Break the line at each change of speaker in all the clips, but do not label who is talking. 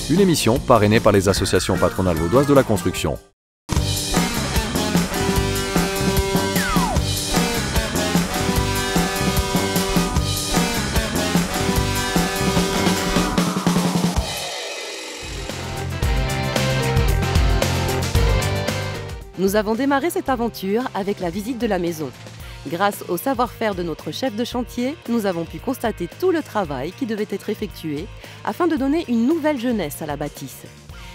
Une émission parrainée par les associations patronales vaudoises de la construction.
Nous avons démarré cette aventure avec la visite de la maison. Grâce au savoir-faire de notre chef de chantier, nous avons pu constater tout le travail qui devait être effectué afin de donner une nouvelle jeunesse à la bâtisse.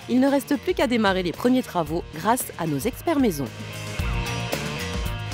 Il ne reste plus qu'à démarrer les premiers travaux grâce à nos experts maison.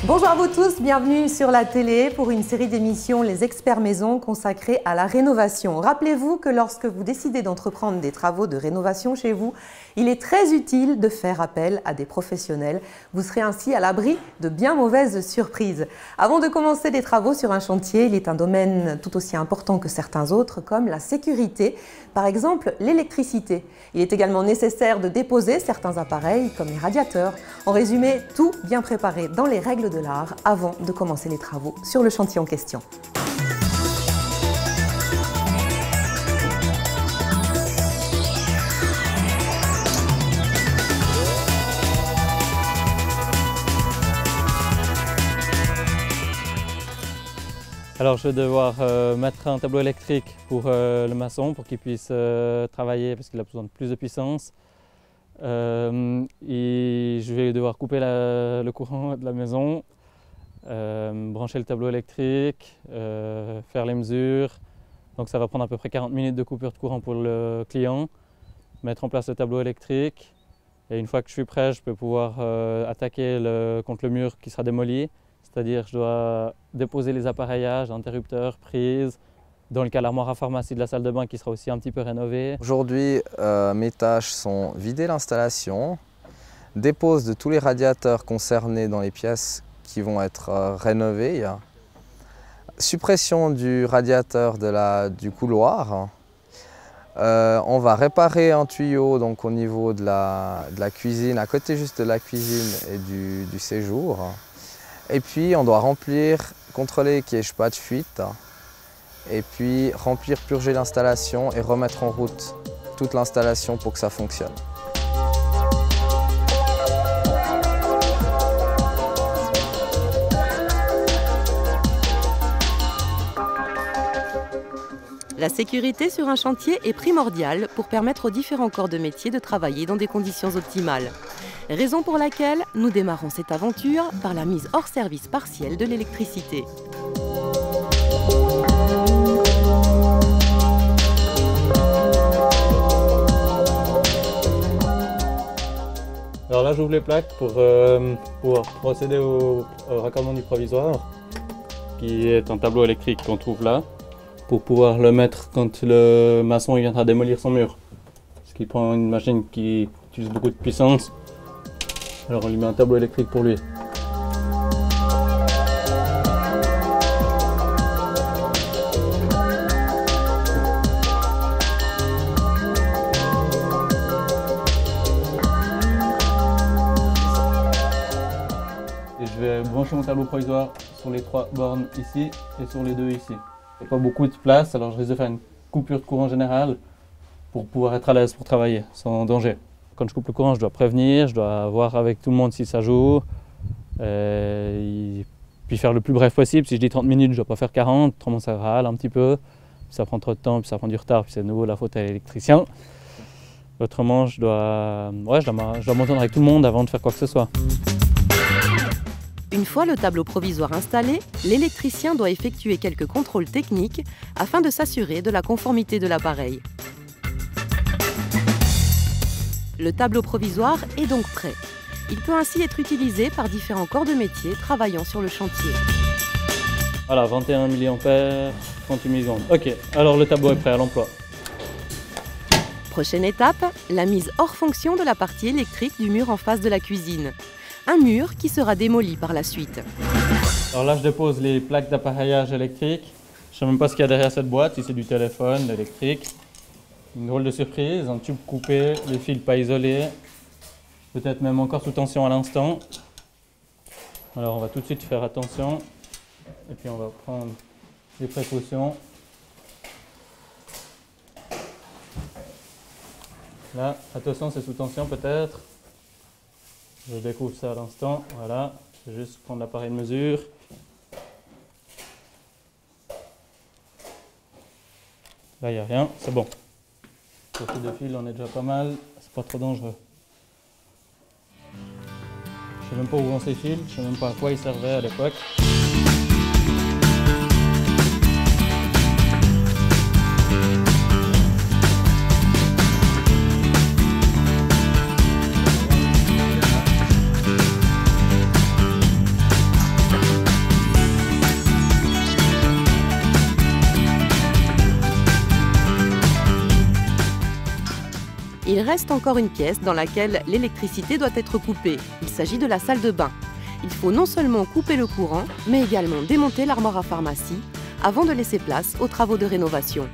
Bonjour à vous tous, bienvenue sur la télé pour une série d'émissions Les Experts Maison consacrée à la rénovation. Rappelez-vous que lorsque vous décidez d'entreprendre des travaux de rénovation chez vous, il est très utile de faire appel à des professionnels. Vous serez ainsi à l'abri de bien mauvaises surprises. Avant de commencer des travaux sur un chantier, il est un domaine tout aussi important que certains autres, comme la sécurité, par exemple l'électricité. Il est également nécessaire de déposer certains appareils, comme les radiateurs. En résumé, tout bien préparé dans les règles de l'art avant de commencer les travaux sur le chantier en question.
Alors je vais devoir mettre un tableau électrique pour le maçon pour qu'il puisse travailler parce qu'il a besoin de plus de puissance. Et je vais devoir couper le courant de la maison, brancher le tableau électrique, faire les mesures. Donc ça va prendre à peu près 40 minutes de coupure de courant pour le client, mettre en place le tableau électrique. Et une fois que je suis prêt, je peux pouvoir attaquer contre le mur qui sera démoli. C'est-à-dire que je dois déposer les appareillages, interrupteurs, prises. Dans le cas, l'armoire à pharmacie de la salle de bain qui sera aussi un petit peu rénovée.
Aujourd'hui, mes tâches sont vider l'installation, dépose de tous les radiateurs concernés dans les pièces qui vont être rénovées, suppression du radiateur du couloir. On va réparer un tuyau donc, au niveau de la cuisine, à côté juste de la cuisine et du séjour. Et puis on doit contrôler qu'il n'y ait pas de fuite. Et puis remplir, purger l'installation et remettre en route toute l'installation pour que ça fonctionne.
La sécurité sur un chantier est primordiale pour permettre aux différents corps de métier de travailler dans des conditions optimales. Raison pour laquelle nous démarrons cette aventure par la mise hors service partielle de l'électricité.
Alors là, j'ouvre les plaques pour pouvoir procéder au raccordement du provisoire, qui est un tableau électrique qu'on trouve là, pour pouvoir le mettre quand le maçon viendra démolir son mur. Parce qu'il prend une machine qui utilise beaucoup de puissance, alors on lui met un tableau électrique pour lui. Et je vais brancher mon tableau provisoire sur les 3 bornes ici et sur les 2 ici. Il n'y a pas beaucoup de place, alors je risque de faire une coupure de courant générale pour pouvoir être à l'aise pour travailler sans danger. Quand je coupe le courant, je dois prévenir, je dois voir avec tout le monde si ça joue, et puis faire le plus bref possible. Si je dis 30 minutes, je ne dois pas faire 40, autrement ça râle un petit peu, puis ça prend trop de temps, puis ça prend du retard, puis c'est de nouveau la faute à l'électricien. Autrement, je dois m'entendre avec tout le monde avant de faire quoi que ce soit.
Une fois le tableau provisoire installé, l'électricien doit effectuer quelques contrôles techniques afin de s'assurer de la conformité de l'appareil. Le tableau provisoire est donc prêt. Il peut ainsi être utilisé par différents corps de métier travaillant sur le chantier.
Voilà, 21 mA, 38 millisecondes. Ok, alors le tableau est prêt à l'emploi.
Prochaine étape, la mise hors fonction de la partie électrique du mur en face de la cuisine. Un mur qui sera démoli par la suite.
Alors là, je dépose les plaques d'appareillage électrique. Je ne sais même pas ce qu'il y a derrière cette boîte, si c'est du téléphone, l'électrique. Une drôle de surprise, un tube coupé, les fils pas isolés, peut-être même encore sous tension à l'instant. Alors on va tout de suite faire attention et puis on va prendre les précautions. Là, attention, c'est sous tension peut-être. Je découvre ça à l'instant. Voilà, je vais juste prendre l'appareil de mesure. Là, il n'y a rien, c'est bon. Sortie de fil, on est déjà pas mal. C'est pas trop dangereux. Je sais même pas où vont ces fils, je sais même pas à quoi ils servaient à l'époque.
Il reste encore une pièce dans laquelle l'électricité doit être coupée. Il s'agit de la salle de bain. Il faut non seulement couper le courant, mais également démonter l'armoire à pharmacie avant de laisser place aux travaux de rénovation.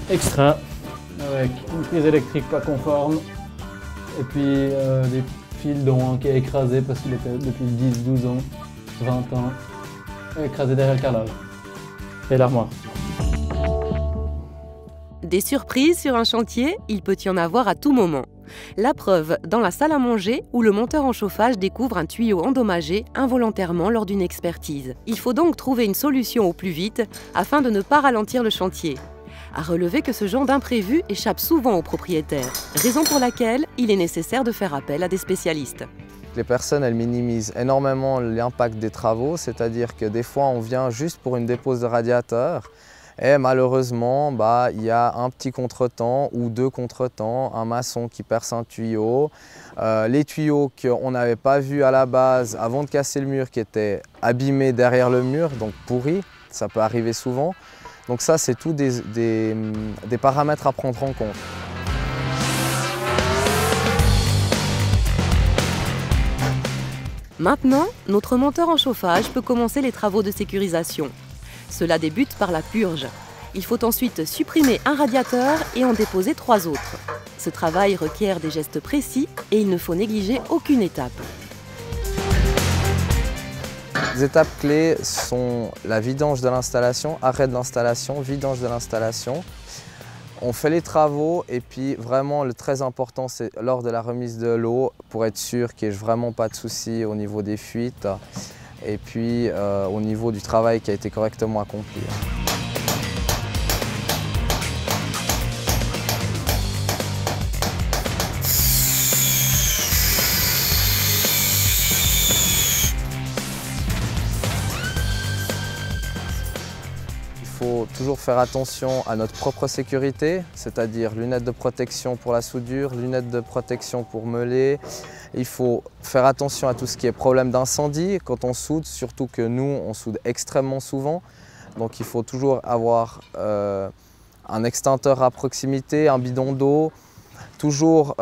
Extra, avec une prise électrique pas conforme. Et puis des fils dont qui est écrasé parce qu'il était depuis 10, 12 ans, 20 ans, écrasé derrière le carrelage. Et l'armoire.
Des surprises sur un chantier, il peut y en avoir à tout moment. La preuve dans la salle à manger où le monteur en chauffage découvre un tuyau endommagé involontairement lors d'une expertise. Il faut donc trouver une solution au plus vite afin de ne pas ralentir le chantier. À relever que ce genre d'imprévu échappe souvent aux propriétaires, raison pour laquelle il est nécessaire de faire appel à des spécialistes.
Les personnes, elles minimisent énormément l'impact des travaux, c'est-à-dire que des fois, on vient juste pour une dépose de radiateur et malheureusement, il y a un petit contretemps ou deux contretemps, un maçon qui perce un tuyau, les tuyaux qu'on n'avait pas vus à la base avant de casser le mur qui étaient abîmés derrière le mur, donc pourris, ça peut arriver souvent. Donc ça, c'est tout des paramètres à prendre en compte.
Maintenant, notre monteur en chauffage peut commencer les travaux de sécurisation. Cela débute par la purge. Il faut ensuite supprimer un radiateur et en déposer 3 autres. Ce travail requiert des gestes précis et il ne faut négliger aucune étape.
Les étapes clés sont la vidange de l'installation, arrêt de l'installation, vidange de l'installation. On fait les travaux et puis vraiment le très important c'est lors de la remise de l'eau pour être sûr qu'il n'y ait vraiment pas de soucis au niveau des fuites et puis au niveau du travail qui a été correctement accompli. Il faut toujours faire attention à notre propre sécurité, c'est-à-dire lunettes de protection pour la soudure, lunettes de protection pour meuler. Il faut faire attention à tout ce qui est problème d'incendie quand on soude, surtout que nous, on soude extrêmement souvent. Donc il faut toujours avoir un extincteur à proximité, un bidon d'eau, toujours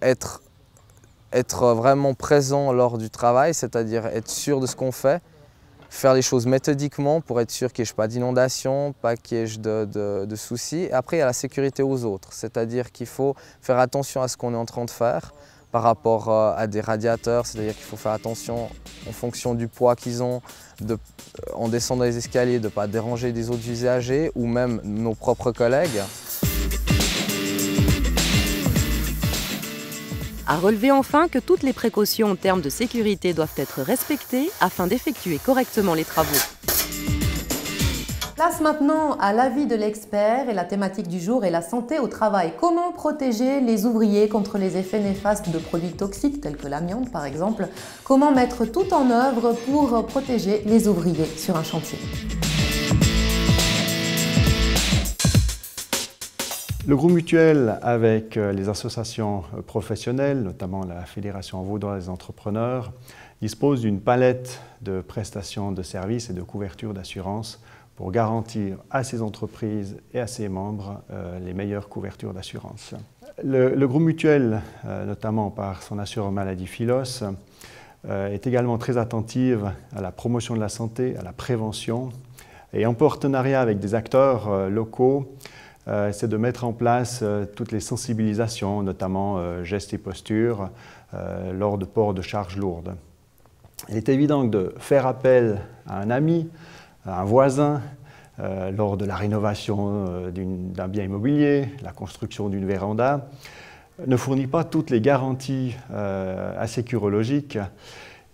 être vraiment présent lors du travail, c'est-à-dire être sûr de ce qu'on fait. Faire les choses méthodiquement pour être sûr qu'il n'y ait pas d'inondation, pas qu'il y ait de soucis. Et après, il y a la sécurité aux autres, c'est-à-dire qu'il faut faire attention à ce qu'on est en train de faire par rapport à des radiateurs, c'est-à-dire qu'il faut faire attention en fonction du poids qu'ils ont, en descendant les escaliers, de ne pas déranger des autres usagers ou même nos propres collègues.
À relever enfin que toutes les précautions en termes de sécurité doivent être respectées afin d'effectuer correctement les travaux.
Place maintenant à l'avis de l'expert et la thématique du jour est la santé au travail. Comment protéger les ouvriers contre les effets néfastes de produits toxiques tels que l'amiante par exemple? Comment mettre tout en œuvre pour protéger les ouvriers sur un chantier?
Le groupe mutuel, avec les associations professionnelles, notamment la Fédération vaudoise des entrepreneurs, dispose d'une palette de prestations de services et de couverture d'assurance pour garantir à ces entreprises et à ses membres les meilleures couvertures d'assurance. Le groupe mutuel, notamment par son assureur maladie Philos, est également très attentive à la promotion de la santé, à la prévention et en partenariat avec des acteurs locaux, c'est de mettre en place toutes les sensibilisations, notamment gestes et postures, lors de port de charges lourdes. Il est évident que de faire appel à un ami, à un voisin, lors de la rénovation d'un bien immobilier, la construction d'une véranda, ne fournit pas toutes les garanties assécurologiques.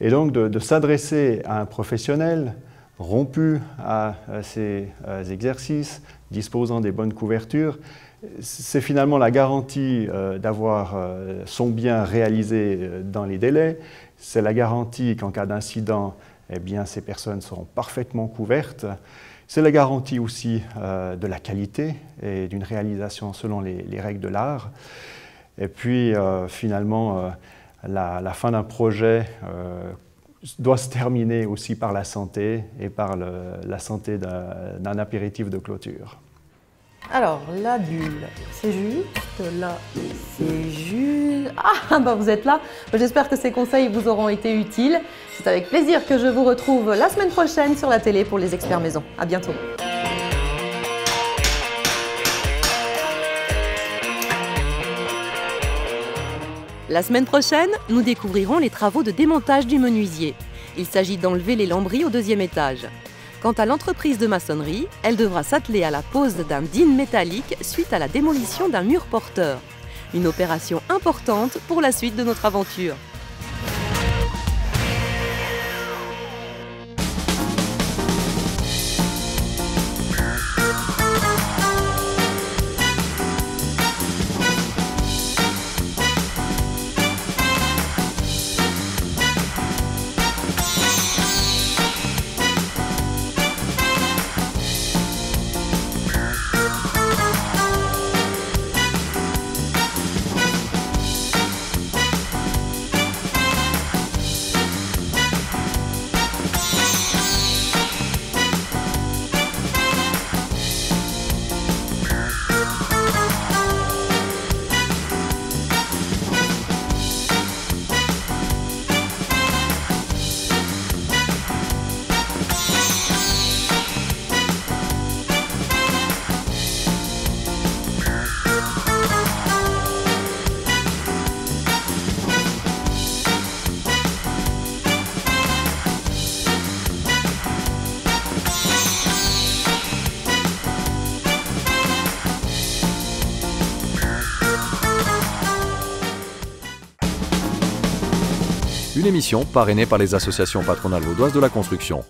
Et donc de s'adresser à un professionnel rompu à ces exercices, disposant des bonnes couvertures, c'est finalement la garantie d'avoir son bien réalisé dans les délais. C'est la garantie qu'en cas d'incident, eh bien, ces personnes seront parfaitement couvertes. C'est la garantie aussi de la qualité et d'une réalisation selon les règles de l'art. Et puis finalement, la fin d'un projet doit se terminer aussi par la santé et par la santé d'un apéritif de clôture.
Alors, la bulle, c'est juste, là, c'est juste... Ah, bah vous êtes là. J'espère que ces conseils vous auront été utiles. C'est avec plaisir que je vous retrouve la semaine prochaine sur la télé pour les experts maison. À bientôt.
La semaine prochaine, nous découvrirons les travaux de démontage du menuisier. Il s'agit d'enlever les lambris au 2e étage. Quant à l'entreprise de maçonnerie, elle devra s'atteler à la pose d'un dîne métallique suite à la démolition d'un mur porteur. Une opération importante pour la suite de notre aventure.
Une émission parrainée par les associations patronales vaudoises de la construction.